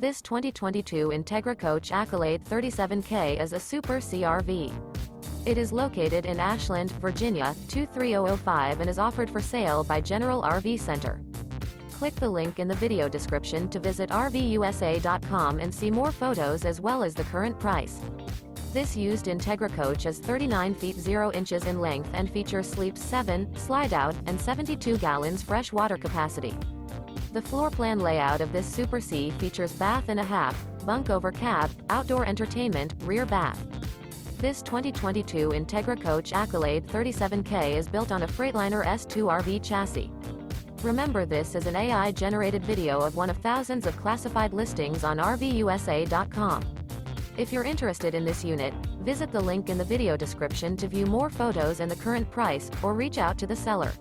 This 2022 Entegra Coach Accolade 37K is a Super CRV. It is located in Ashland, Virginia, 23005 and is offered for sale by General RV Center. Click the link in the video description to visit RVUSA.com and see more photos as well as the current price. This used Entegra coach is 39 feet 0 inches in length and features sleeps 7, Slideout, and 72 gallons fresh water capacity. The floor plan layout of this Super C features bath and a half, bunk over cab, outdoor entertainment, rear bath. This 2022 Entegra Coach Accolade 37K is built on a Freightliner S2RV chassis. Remember, this is an AI-generated video of one of thousands of classified listings on RVUSA.com. If you're interested in this unit, visit the link in the video description to view more photos and the current price, or reach out to the seller.